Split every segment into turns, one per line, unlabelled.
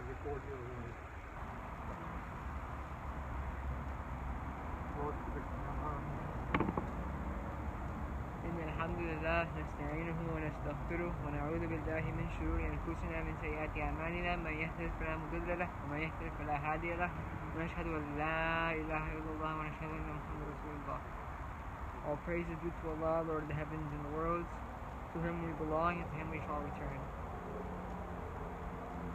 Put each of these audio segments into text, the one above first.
can record your
إن الحمد لله نستعينه ونستغفره ونعوذ بالله من شرور أنفسنا من سيئات أعمالنا من يهده فلا مضل له ومن يضلل فلا هادي له ونشهد أن لا إله إلا الله ونشهد أن محمدا رسول الله. All praise is due to Allah, Lord of the heavens and the worlds, to Him we belong and to Him we shall return.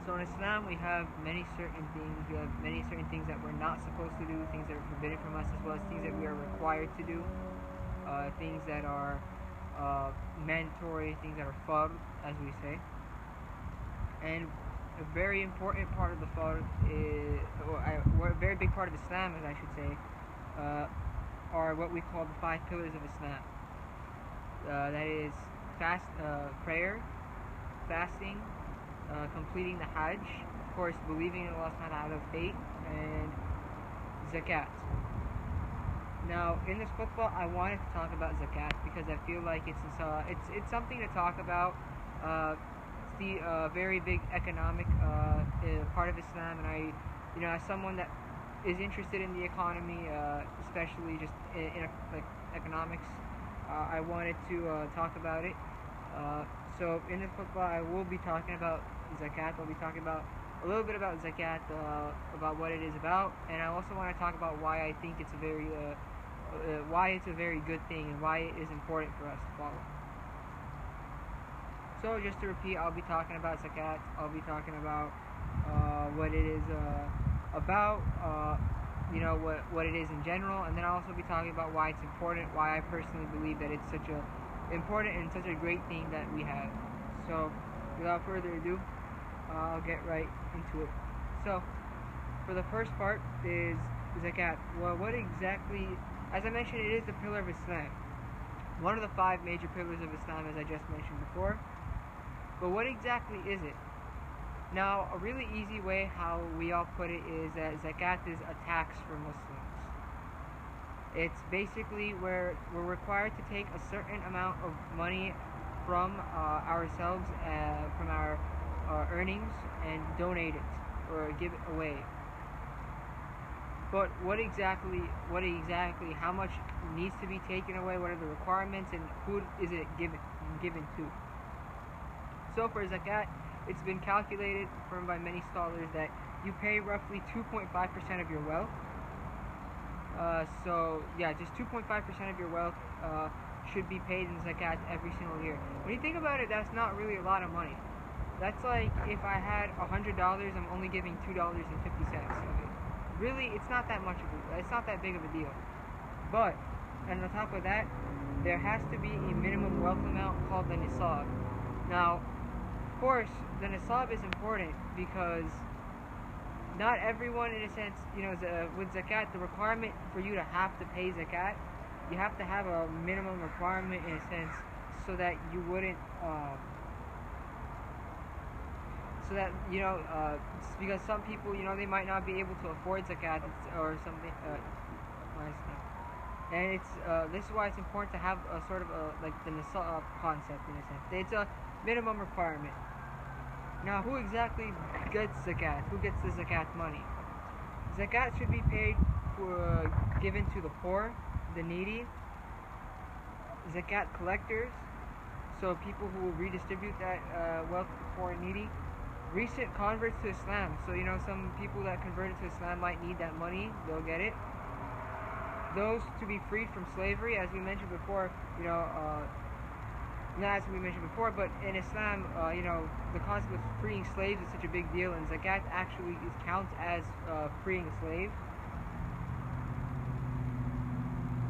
So in Islam we have many certain things. We have many certain things that we're not supposed to do, things that are forbidden from us, as well as things that we are required to do, things that are mandatory, things that are fard, as we say. And a very important part of the fard is, or a very big part of Islam, as I should say, are what we call the 5 pillars of Islam. That is prayer, fasting, completing the Hajj, of course believing in Allah subhanahu wa ta'ala, fate, and Zakat. Now in this khutbah I wanted to talk about Zakat because I feel like it's something to talk about. It's the very big economic part of Islam, and I, as someone that is interested in the economy, especially just in like economics, I wanted to talk about it. So in this khutbah I will be talking about Zakat. I'll be talking about a little bit about Zakat, about what it is about, and I also want to talk about why I think it's a very good thing and why it is important for us to follow. So just to repeat, I'll be talking about Zakat. I'll be talking about what it is about, what it is in general, and then I'll also be talking about why it's important, why I personally believe that it's such a important and such a great thing that we have. So without further ado, I'll get right into it. So for the first part is Zakat. Well, what exactly, as I mentioned, it is the pillar of Islam, one of the 5 major pillars of Islam, as I just mentioned before. But what exactly is it? Now, a really easy way how we all put it is that Zakat is a tax for Muslims. It's basically where we're required to take a certain amount of money from ourselves, from our earnings, and donate it or give it away. But what exactly, how much needs to be taken away, what are the requirements, and who is it given to? So for Zakat, it's been calculated by many scholars that you pay roughly 2.5% of your wealth. Just 2.5% of your wealth should be paid in Zakat every single year. When you think about it, that's not really a lot of money. That's like if I had $100, I'm only giving $2.50 of it. Really, it's not that big of a deal. But on the top of that, there has to be a minimum wealth amount called the nisab. Now, of course, the nisab is important because not everyone, in a sense, with Zakat, the requirement for you to have to pay Zakat, you have to have a minimum requirement, in a sense, so that you wouldn't, because some people, they might not be able to afford Zakat or something, and this is why it's important to have a sort of like the nisab concept, in a sense. It's a minimum requirement. Now, who exactly gets Zakat? Who gets the Zakat money? Zakat should be paid given to the poor, the needy, Zakat collectors, so people who will redistribute that wealth to the poor and needy, recent converts to Islam. So some people that converted to Islam might need that money, they'll get it. Those to be freed from slavery, as we mentioned before, not as we mentioned before, but in Islam, the concept of freeing slaves is such a big deal, and Zakat actually counts as freeing a slave.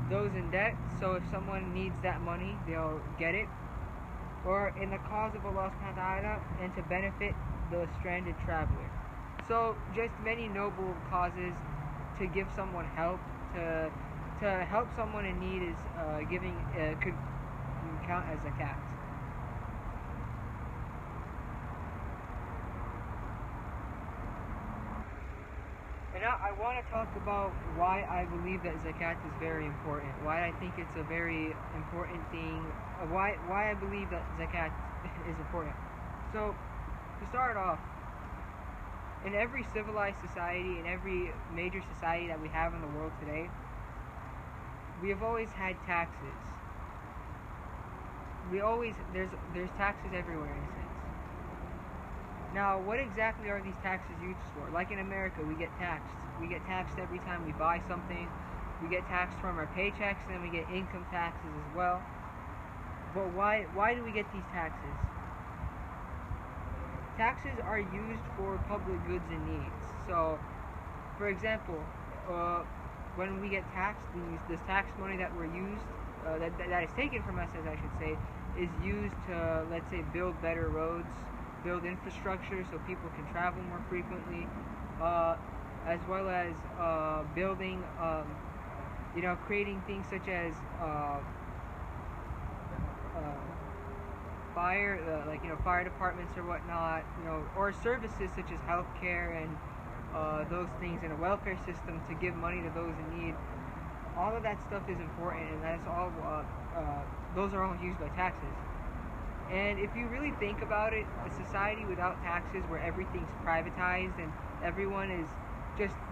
Those in debt, so if someone needs that money, they'll get it. Or in the cause of Allah subhanahu wa ta'ala, and to benefit the stranded traveler. So just many noble causes to give someone help, to help someone in need is could count as Zakat. And now I want to talk about why I believe that Zakat is very important, why I think it's a very important thing, why I believe that Zakat is important. So to start off, in every civilized society, in every major society that we have in the world today, we have always had taxes. There's taxes everywhere in a sense. Now, what exactly are these taxes used for? Like in America, we get taxed. We get taxed every time we buy something. We get taxed from our paychecks, and then we get income taxes as well. But why do we get these taxes? Taxes are used for public goods and needs. So, for example, when we get taxed, this tax money that we're used, that is taken from us, as I should say, is used to, let's say, build better roads, build infrastructure so people can travel more frequently, as well as building, creating things such as fire departments or whatnot, or services such as healthcare and those things, and a welfare system to give money to those in need. All of that stuff is important, and that's all. Those are all used by taxes. And if you really think about it, a society without taxes, where everything's privatized and everyone is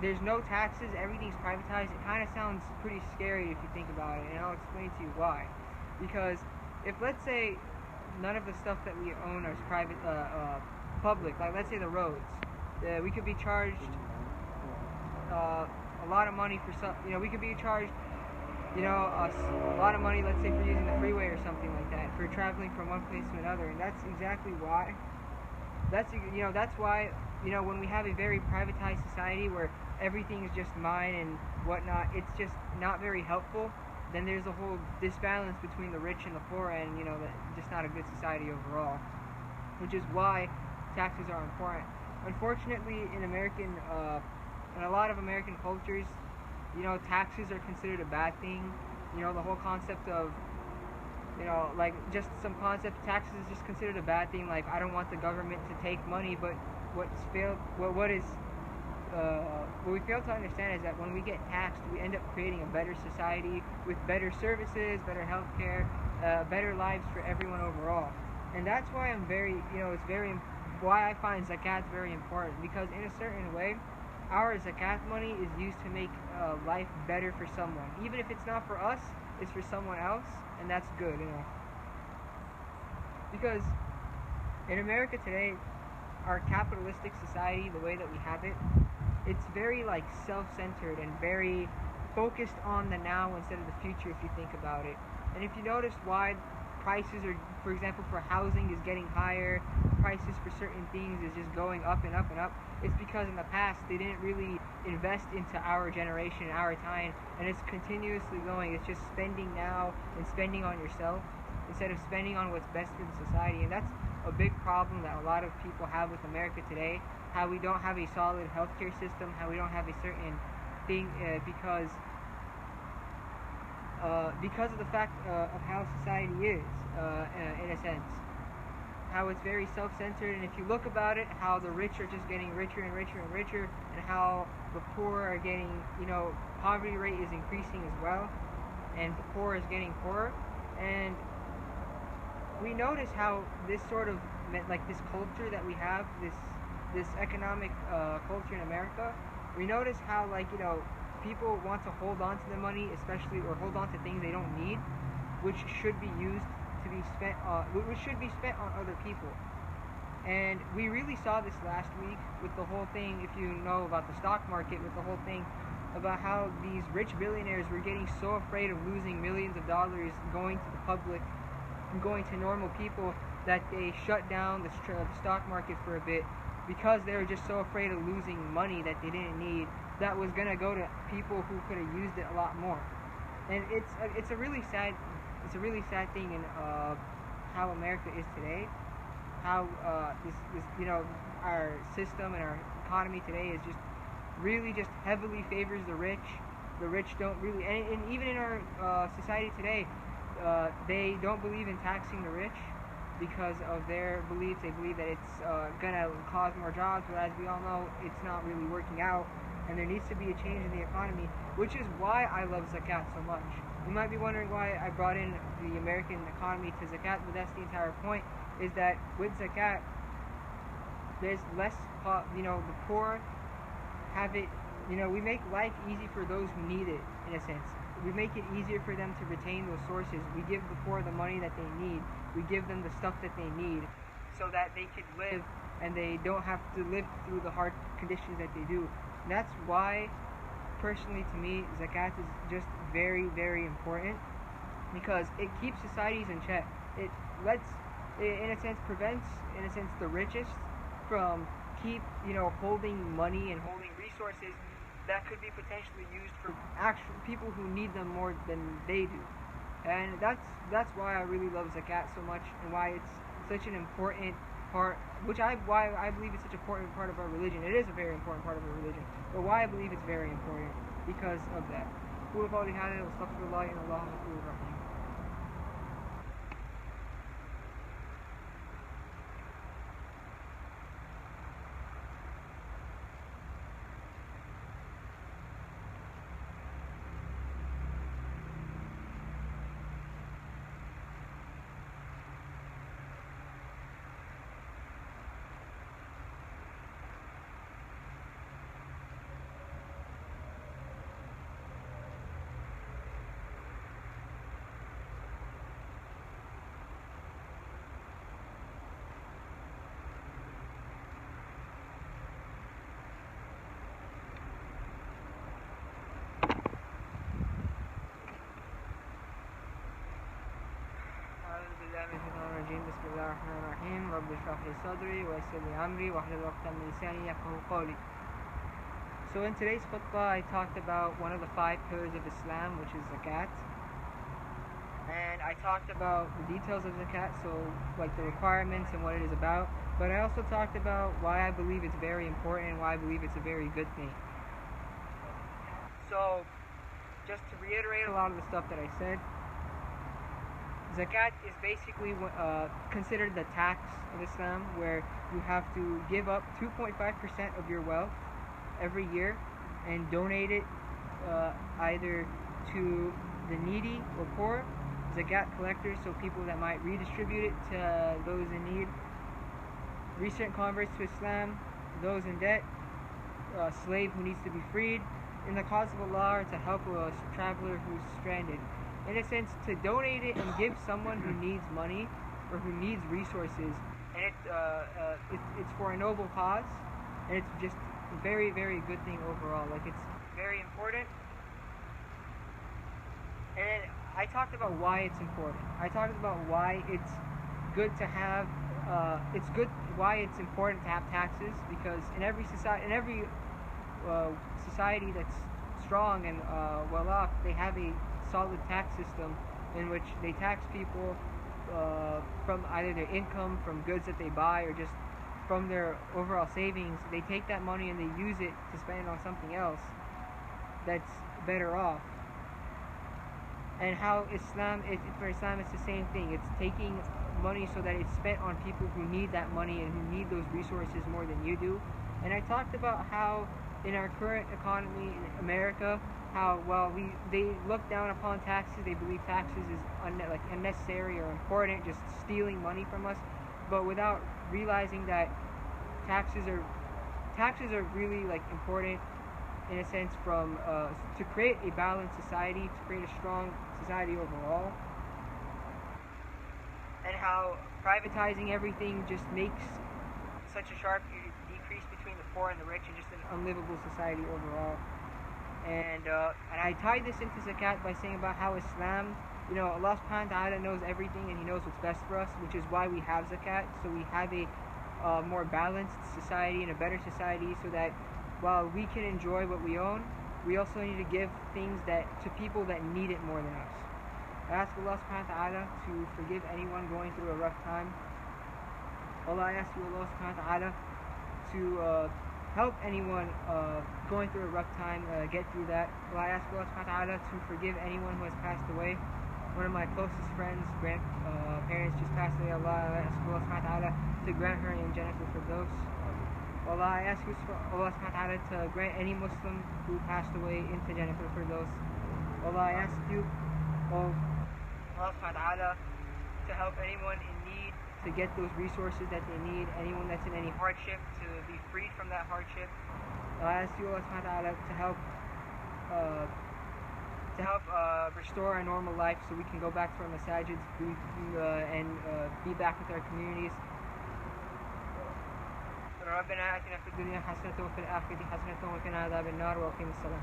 there's no taxes, everything's privatized, it kind of sounds pretty scary if you think about it, and I'll explain to you why. Because if, let's say, none of the stuff that we own is public, like let's say the roads, we could be charged a lot of money for some, we could be charged a lot of money, let's say, for using the freeway or something like that, for traveling from one place to another. And that's exactly why. That's why, when we have a very privatized society where everything is just mine and whatnot, it's just not very helpful. Then there's a whole disbalance between the rich and the poor, and just not a good society overall. Which is why taxes are important. Unfortunately, in a lot of American cultures, taxes are considered a bad thing. The whole concept of, just some concept, taxes is just considered a bad thing. Like, I don't want the government to take money, but what we fail to understand is that when we get taxed, we end up creating a better society with better services, better healthcare, better lives for everyone overall. And that's why I'm why I find Zakat very important, because in a certain way, our Zakat money is used to make life better for someone. Even if it's not for us, it's for someone else, and that's good, Because in America today, our capitalistic society, the way that we have it, it's very self-centered and very focused on the now instead of the future, if you think about it. And if you notice why prices are, for example, for housing is getting higher, prices for certain things is just going up and up and up, it's because in the past they didn't really invest into our generation, our time, and it's continuously going. It's just spending now and spending on yourself instead of spending on what's best for the society. And that's a big problem that a lot of people have with America today, how we don't have a solid healthcare system, how we don't have a certain thing, because of the fact of how society is, in a sense. How it's very self-centered, and if you look about it, how the rich are just getting richer and richer and richer, and how the poor are getting, poverty rate is increasing as well, and the poor is getting poorer. And we notice how this sort of, this culture that we have, this economic culture in America, we notice how, people want to hold on to their money, especially, or hold on to things they don't need, which should be used to be spent which should be spent on other people. And we really saw this last week with the whole thing, if you know about the stock market, with the whole thing about how these rich billionaires were getting so afraid of losing millions of dollars going to the public and going to normal people that they shut down the stock market for a bit, because they were just so afraid of losing money that they didn't need, that was going to go to people who could have used it a lot more. And it's a really sad thing in how America is today. How our system and our economy today is just really just heavily favors the rich. The rich don't really, and even in our society today, they don't believe in taxing the rich because of their beliefs. They believe that it's gonna cause more jobs, but as we all know, it's not really working out. And there needs to be a change in the economy, which is why I love Zakat so much. You might be wondering why I brought in the American economy to Zakat, but that's the entire point, is that with Zakat, there's less, the poor have it, we make life easy for those who need it, in a sense. We make it easier for them to retain those sources. We give the poor the money that they need. We give them the stuff that they need so that they could live and they don't have to live through the hard conditions that they do. And that's why, personally to me, Zakat is just very, very important, because it keeps societies in check. It lets, in a sense, prevents, in a sense, the richest from holding money and holding resources that could be potentially used for actual people who need them more than they do. And that's why I really love Zakat so much, and why it's such an important part, why I believe it's such an important part of our religion. It is a very important part of our religion, but why I believe it's very important, because of that. بسم الله الرحمن الرحيم رب اشرح لي صدري ويسر لي أمري واحلل عقدة من لساني يفقهوا قولي. So in today's khutbah, I talked about one of the 5 pillars of Islam, which is Zakat. And I talked about the details of Zakat, so like the requirements and what it is about. But I also talked about why I believe it's very important and why I believe it's a very good thing. So just to reiterate a lot of the stuff that I said, Zakat is basically considered the tax of Islam, where you have to give up 2.5% of your wealth every year and donate it either to the needy or poor, Zakat collectors, so people that might redistribute it to those in need, recent converts to Islam, those in debt, a slave who needs to be freed, in the cause of Allah, or to help a traveler who's stranded. In a sense, to donate it and give someone who needs money or who needs resources, and it's for a noble cause, and it's just a very, very good thing overall. Like, it's very important. And then I talked about why it's important. I talked about why it's good to have, why it's important to have taxes, because in every society that's strong and well off, they have a solid tax system in which they tax people from either their income, from goods that they buy, or just from their overall savings. They take that money and they use it to spend on something else that's better off. And how for Islam, it's the same thing. It's taking money so that it's spent on people who need that money and who need those resources more than you do. And I talked about how in our current economy in America, how they look down upon taxes. They believe taxes is unnecessary or important, just stealing money from us, but without realizing that taxes are really important, in a sense, from to create a balanced society, to create a strong society overall. And how privatizing everything just makes such a sharp decrease between the poor and the rich, and just an unlivable society overall. And I tied this into Zakat by saying about how Islam, Allah subhanahu wa ta'ala knows everything and He knows what's best for us, which is why we have Zakat, so we have a more balanced society and a better society, so that while we can enjoy what we own, we also need to give things to people that need it more than us. I ask Allah subhanahu wa ta'ala to forgive anyone going through a rough time. I ask you, Allah subhanahu wa ta'ala, to help anyone going through a rough time get through that. I ask Allah subhanahu wa ta'ala to forgive anyone who has passed away. One of my closest friends' grandparents just passed away. I ask Allah subhanahu wa ta'ala to grant her in Jannah Firdaus. I ask Allah subhanahu wa ta'ala to grant any Muslim who passed away into Jannah Firdaus. I ask you, Allah subhanahu wa ta'ala, to help anyone in need, to to get those resources that they need. Anyone that's in any hardship, to be freed from that hardship. I ask you, Allah subhanahu wa ta'ala, to help restore our normal life so we can go back to our masajids and be back with our communities. ربنا آتنا في الدنيا حسنة وفي الآخرة حسنة وقنا عذاب النار وأقم الصلاة.